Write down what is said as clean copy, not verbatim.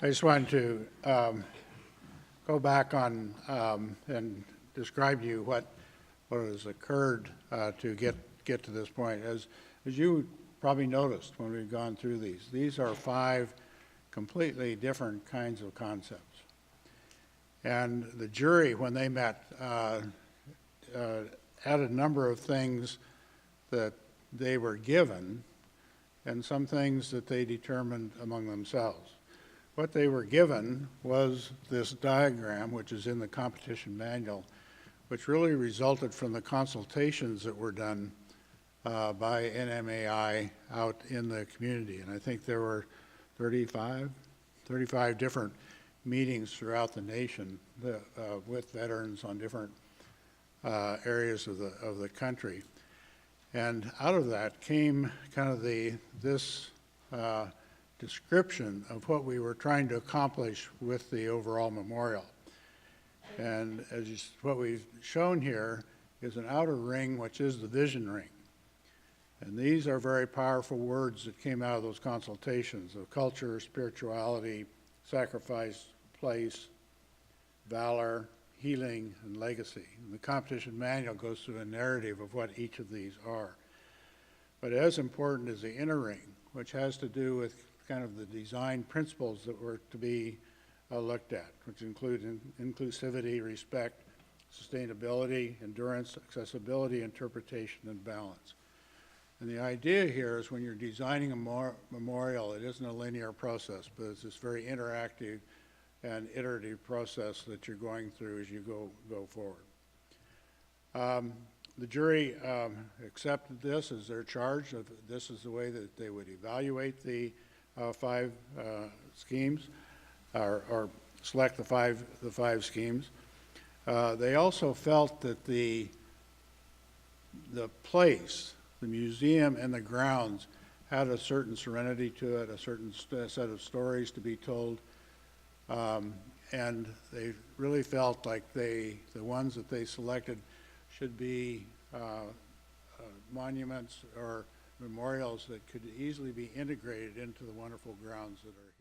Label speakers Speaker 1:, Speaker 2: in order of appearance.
Speaker 1: I just wanted to go back on and describe to you what has occurred to get to this point. As you probably noticed when we've gone through these are 5 completely different kinds of concepts. And the jury, when they met, had a number of things that they were given and some things that they determined among themselves. What they were given was this diagram, which is in the competition manual, which really resulted from the consultations that were done by NMAI out in the community. And I think there were 35 different meetings throughout the nation with veterans on different areas of the country. And out of that came kind of this description of what we were trying to accomplish with the overall memorial. And what we've shown here is an outer ring, which is the vision ring. And these are very powerful words that came out of those consultations of culture, spirituality, sacrifice, place, valor, healing, and legacy. And the competition manual goes through a narrative of what each of these are. But as important is the inner ring, which has to do with kind of the design principles that were to be looked at, which include inclusivity, respect, sustainability, endurance, accessibility, interpretation, and balance. And the idea here is when you're designing a memorial, it isn't a linear process, but it's this very interactive and iterative process that you're going through as you go forward. The jury accepted this as their charge. This is the way that they would evaluate the 5 schemes, or select the five schemes. They also felt that the place, the museum and the grounds had a certain serenity to it, a certain set of stories to be told. And they really felt like the ones that they selected should be monuments or memorials that could easily be integrated into the wonderful grounds that are